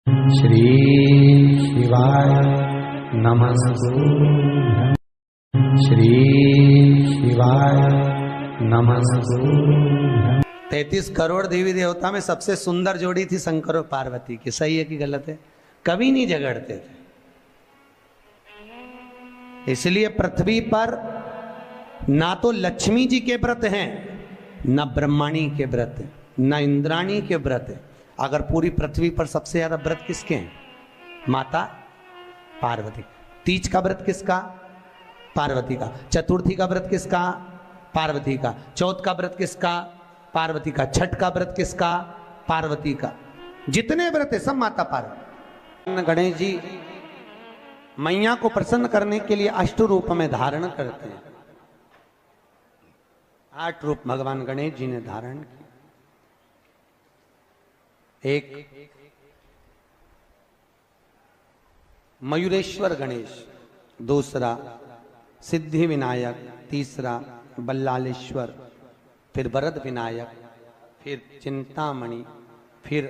श्री शिवाय नमस्तुभ्यं। श्री शिवाय नमस्तुभ्यं। 33 करोड़ देवी देवता में सबसे सुंदर जोड़ी थी शंकर और पार्वती की। सही है कि गलत है? कभी नहीं झगड़ते थे। इसलिए पृथ्वी पर ना तो लक्ष्मी जी के व्रत हैं, ना ब्रह्माणी के व्रत हैं, ना इंद्राणी के व्रत हैं। अगर पूरी पृथ्वी पर सबसे ज्यादा व्रत किसके हैं? माता पार्वती। तीज का व्रत किसका? पार्वती का। चतुर्थी का व्रत किसका? पार्वती का। चौथ का व्रत किसका? पार्वती का। छठ का व्रत किसका? पार्वती का। जितने व्रत है सब माता पार्वती। गणेश जी मैया को प्रसन्न करने के लिए अष्ट रूप में धारण करते हैं। 8 रूप भगवान गणेश जी ने धारण किए। एक मयूरेश्वर गणेश, दूसरा सिद्धि विनायक, तीसरा बल्लालेश्वर, फिर वरद विनायक, फिर चिंतामणि, फिर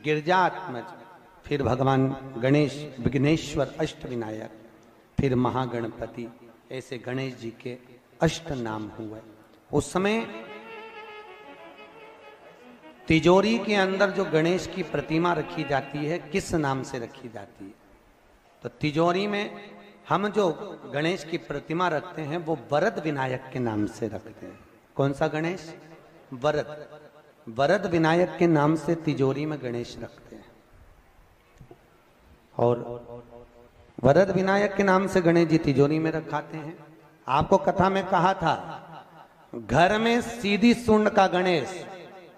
गिरजात्मज, फिर भगवान गणेश विघ्नेश्वर अष्ट विनायक, फिर महागणपति। ऐसे गणेश जी के अष्ट नाम हुए। उस समय तिजोरी के अंदर जो गणेश की प्रतिमा रखी जाती है किस नाम से रखी जाती है? तो तिजोरी में हम जो गणेश की प्रतिमा रखते हैं वो वरद विनायक के नाम से रखते हैं। कौन सा गणेश? वरद। वरद विनायक के नाम से तिजोरी में गणेश रखते हैं। और वरद विनायक के नाम से गणेश जी तिजोरी में रखाते हैं। आपको कथा में कहा था, घर में सीधी सूंड का गणेश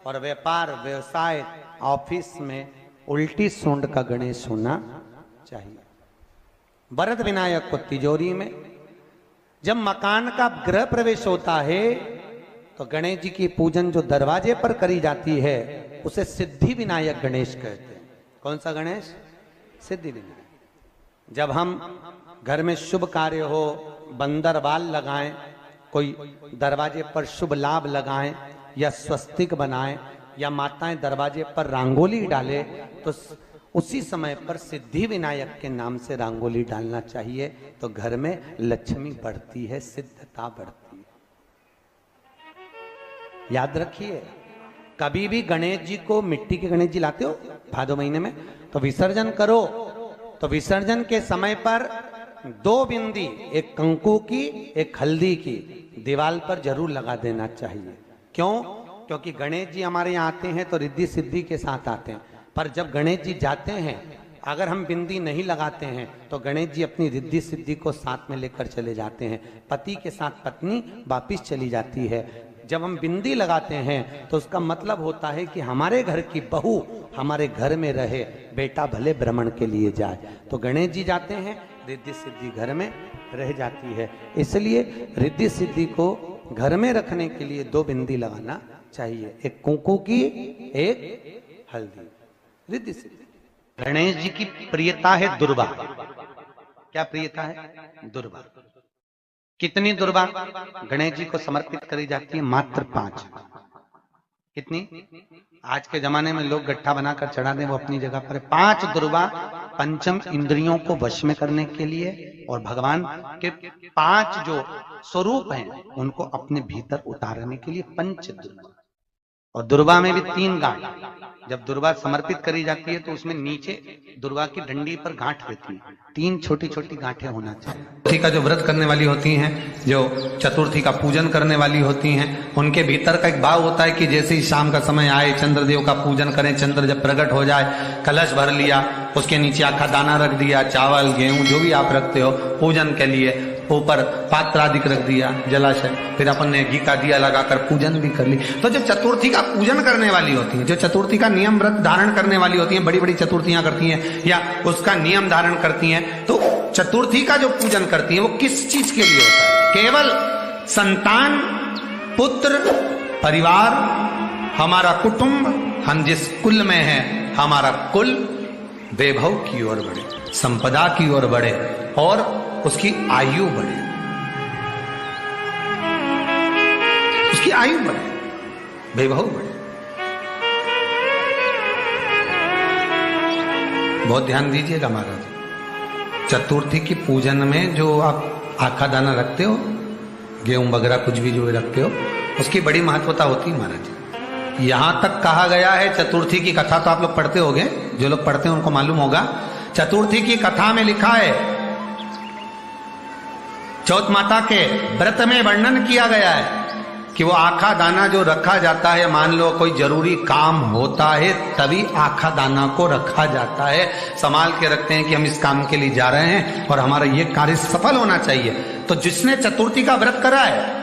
और व्यापार व्यवसाय ऑफिस में उल्टी सूंड का गणेश होना चाहिए। वरद विनायक को तिजोरी में। जब मकान का गृह प्रवेश होता है तो गणेश जी की पूजन जो दरवाजे पर करी जाती है उसे सिद्धि विनायक गणेश कहते हैं। कौन सा गणेश? सिद्धि विनायक। जब हम घर में शुभ कार्य हो, बंदर बाल लगाएं, कोई दरवाजे पर शुभ लाभ लगाएं या स्वस्तिक बनाएं या माताएं दरवाजे पर रंगोली डाले तो उसी समय पर सिद्धि विनायक के नाम से रंगोली डालना चाहिए। तो घर में लक्ष्मी बढ़ती है, सिद्धता बढ़ती है। याद रखिए, कभी भी गणेश जी को, मिट्टी के गणेश जी लाते हो भादो महीने में, तो विसर्जन करो तो विसर्जन के समय पर 2 बिंदी, एक कंकु की एक हल्दी की, दीवार पर जरूर लगा देना चाहिए। क्यों? क्योंकि गणेश जी हमारे यहाँ आते हैं तो रिद्धि सिद्धि के साथ आते हैं। पर जब गणेश जी जाते हैं, अगर हम बिंदी नहीं लगाते हैं तो गणेश जी अपनी रिद्धि सिद्धि को साथ में लेकर चले जाते हैं। पति के साथ पत्नी वापिस चली जाती है। जब हम बिंदी लगाते हैं तो उसका मतलब होता है कि हमारे घर की बहू हमारे घर में रहे, बेटा भले भ्रमण के लिए जाए। तो गणेश जी जाते हैं, रिद्धि सिद्धि घर में रह जाती है। इसलिए रिद्धि सिद्धि को घर में रखने के लिए 2 बिंदी लगाना चाहिए, एक कुंकू की, एक हल्दी। रिद्धि सिद्धि। गणेश जी की प्रियता है दुर्वा। क्या प्रियता है? दुर्वा। कितनी दुर्वा गणेश जी को समर्पित करी जाती है? मात्र 5। कितनी? आज के जमाने में लोग गट्ठा बनाकर चढ़ा दें, वो अपनी जगह पर 5 दुर्वा पंचम इंद्रियों को वश में करने के लिए और भगवान के 5 जो स्वरूप हैं उनको अपने भीतर उतारने के लिए 5 दुर्वा। और दुर्वा में भी 3 गांठ। जब दुर्वा समर्पित करी जाती है तो उसमें नीचे दुर्वा की डंडी पर गांठ रहती है, 3 छोटी छोटी गांठें होना चाहिए। चतुर्थी का जो व्रत करने वाली होती हैं, जो चतुर्थी का पूजन करने वाली होती हैं, उनके भीतर का एक भाव होता है कि जैसे ही शाम का समय आए चंद्रदेव का पूजन करें। चंद्र जब प्रकट हो जाए, कलश भर लिया, उसके नीचे आखा दाना रख दिया, चावल गेहूं जो भी आप रखते हो पूजन के लिए, ऊपर पात्र आदि रख दिया, जलाशय, फिर अपन ने घी का दिया लगाकर पूजन भी कर ली। तो जो चतुर्थी का पूजन करने वाली होती है, जो चतुर्थी का नियम व्रत धारण करने वाली होती है, बड़ी बड़ी चतुर्थियां करती हैं या उसका नियम धारण करती हैं, तो चतुर्थी का जो पूजन करती है वो किस चीज के लिए होता है? केवल संतान, पुत्र, परिवार, हमारा कुटुंब, हम जिस कुल में हैं, हमारा कुल वैभव की ओर बढ़े, संपदा की ओर बढ़े और उसकी आयु बढ़े, उसकी आयु बढ़े, वैभव बढ़े। बहुत ध्यान दीजिएगा महाराज। चतुर्थी की पूजन में जो आप आखा दाना रखते हो, गेहूं वगैरह कुछ भी जो रखते हो, उसकी बड़ी महत्वता होती है महाराज। यहां तक कहा गया है, चतुर्थी की कथा तो आप लोग पढ़ते होंगे, जो लोग पढ़ते हैं उनको मालूम होगा। चतुर्थी की कथा में लिखा है, चौथ माता के व्रत में वर्णन किया गया है कि वो आखा दाना जो रखा जाता है, मान लो कोई जरूरी काम होता है तभी आखा दाना को रखा जाता है, संभाल के रखते हैं कि हम इस काम के लिए जा रहे हैं और हमारा ये कार्य सफल होना चाहिए। तो जिसने चतुर्थी का व्रत करा है,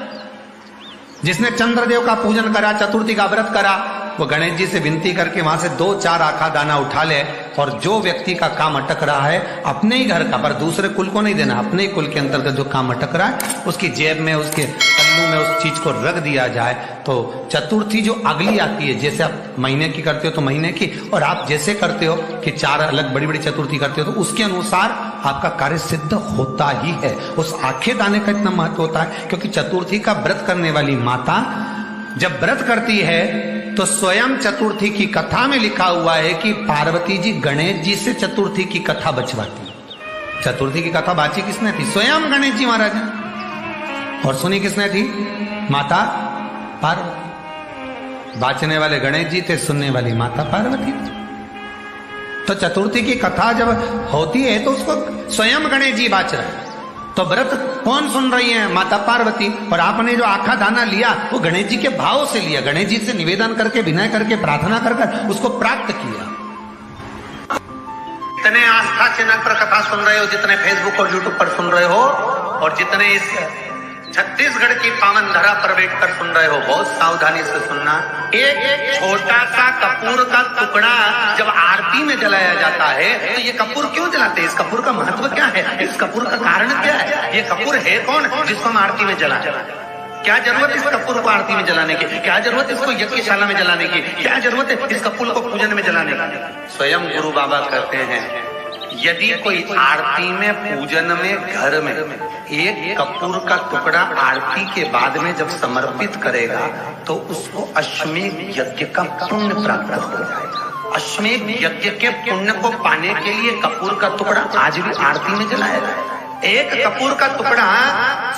जिसने चंद्रदेव का पूजन करा, चतुर्थी का व्रत करा, वो गणेश जी से विनती करके वहां से 2-4 आखा दाना उठा ले, और जो व्यक्ति का काम अटक रहा है अपने ही घर का, पर दूसरे कुल को नहीं देना, अपने ही कुल के अंतर्गत जो काम अटक रहा है उसकी जेब में, उसके पल्लू में उस चीज को रख दिया जाए। तो चतुर्थी जो अगली आती है, जैसे आप महीने की करते हो तो महीने की, और आप जैसे करते हो कि 4 अलग बड़ी बड़ी चतुर्थी करते हो तो उसके अनुसार आपका कार्य सिद्ध होता ही है। उस आखे दाने का इतना महत्व होता है क्योंकि चतुर्थी का व्रत करने वाली माता जब व्रत करती है तो स्वयं चतुर्थी की कथा में लिखा हुआ है कि पार्वती जी गणेश जी से चतुर्थी की कथा बचवाती। चतुर्थी की कथा बाची किसने थी? स्वयं गणेश जी महाराज ने। और सुनी किसने थी? माता पार्वती। बाचने वाले गणेश जी थे, सुनने वाली माता पार्वती थी। तो चतुर्थी की कथा जब होती है तो उसको स्वयं गणेश जी बाच रहे हैं। तो व्रत कौन सुन रही है? माता पार्वती। और आपने जो आखा दाना लिया वो गणेश जी के भाव से लिया, गणेश जी से निवेदन करके, विनय करके, प्रार्थना कर उसको प्राप्त किया। जितने आस्था चैनल पर कथा सुन रहे हो, जितने फेसबुक और यूट्यूब पर सुन रहे हो, और जितने इस छत्तीसगढ़ की पावन धरा पर बैठकर सुन रहे हो, बहुत सावधानी से सुनना। एक छोटा सा कपूर का टुकड़ा जब आरती में जलाया जाता है तो ये कपूर क्यों जलाते हैं? इस कपूर का महत्व क्या है? इस कपूर का कारण क्या है? ये कपूर है कौन जिसको हम आरती में जलाते? क्या जरूरत इस कपूर को आरती में जलाने की? क्या जरूरत इसको यज्ञशाला में जलाने की? क्या जरूरत है इस कपूर को पूजन में जलाने की? स्वयं गुरु बाबा कहते हैं, यदि कोई आरती में, पूजन में, घर में एक कपूर का टुकड़ा आरती के बाद में जब समर्पित करेगा तो उसको अश्वमेध यज्ञ का पुण्य प्राप्त हो जाएगा। अश्वमेध यज्ञ के पुण्य को पाने के लिए कपूर का टुकड़ा आज भी आरती में जलाया जाएगा। एक कपूर का टुकड़ा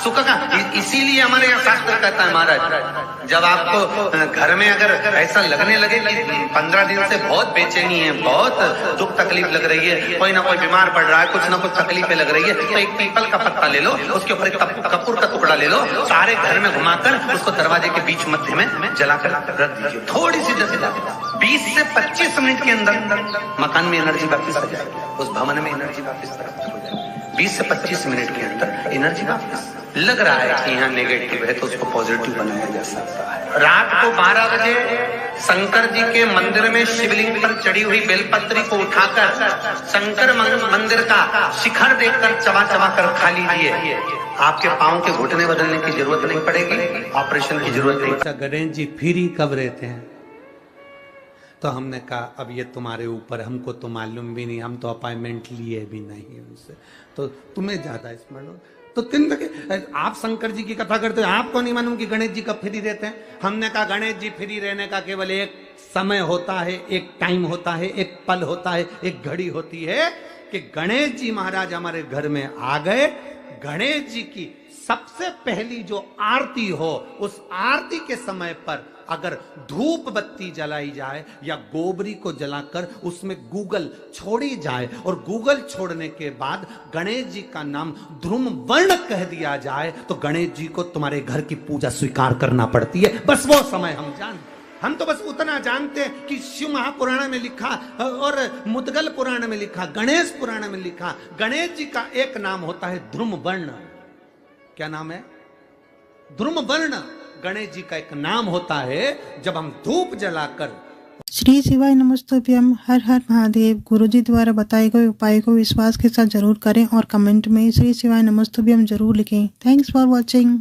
सुख का, इसीलिए हमारे यहाँ शास्त्र कहता है महाराज, जब आपको घर में अगर ऐसा लगने लगे कि 15 दिन से बहुत बेचैनी है, बहुत दुख तकलीफ लग रही है, कोई ना कोई बीमार पड़ रहा है, कुछ ना कुछ तकलीफें लग रही है, तो एक पीपल का पत्ता ले लो, उसके ऊपर एक कपूर का टुकड़ा ले लो, सारे घर में घुमाकर उसको दरवाजे के बीच मध्य में जलाकर रख दीजिए। थोड़ी सी जला 20 से 25 मिनट के अंदर मकान में एनर्जी वापिस आ जाएगी, उस भवन में एनर्जी वापिस हो जाएगी। 20 से 25 मिनट के अंदर एनर्जी वापस। लग रहा है कि यहाँ नेगेटिव है तो उसको पॉजिटिव बनाया जा सकता है। रात को 12 बजे शंकर जी के मंदिर में शिवलिंग पर चढ़ी हुई बेलपत्री को उठाकर शंकर मंदिर का शिखर देखकर चबा चबा कर खा लीजिए। आपके पाँव के घुटने बदलने की जरूरत नहीं पड़ेगी, ऑपरेशन की जरूरत नहीं। गणेश जी फ्री कब रहते हैं? तो हमने कहा अब ये तुम्हारे ऊपर, हमको तो मालूम भी नहीं, हम तो अपॉइंटमेंट लिए भी नहीं उनसे, तो तुम्हें ज्यादा स्मरण। तो 3 बजे आप शंकर जी की कथा करते हो, आपको नहीं मालूम कि गणेश जी कब फ्री रहते हैं? हमने कहा गणेश जी फ्री रहने का केवल एक समय होता है, एक टाइम होता है, एक पल होता है, एक घड़ी होती है कि गणेश जी महाराज हमारे घर में आ गए। गणेश जी की सबसे पहली जो आरती हो, उस आरती के समय पर अगर धूप बत्ती जलाई जाए या गोबरी को जलाकर उसमें गूगल छोड़ी जाए और गूगल छोड़ने के बाद गणेश जी का नाम ध्रुम वर्ण कह दिया जाए तो गणेश जी को तुम्हारे घर की पूजा स्वीकार करना पड़ती है। बस वो समय हम तो बस उतना जानते हैं कि शिव महापुराण में लिखा और मुद्गल पुराण में लिखा, गणेश पुराण में लिखा, गणेश जी का एक नाम होता है ध्रुम वर्ण। क्या नाम है? ध्रुम वर्ण गणेश जी का एक नाम होता है। जब हम धूप जलाकर श्री शिवाय नमस्तुभ्यम, हर हर महादेव। गुरुजी द्वारा बताए गए उपाय को विश्वास के साथ जरूर करें और कमेंट में श्री शिवाय नमस्तुभ्यम जरूर लिखें। Thanks for watching.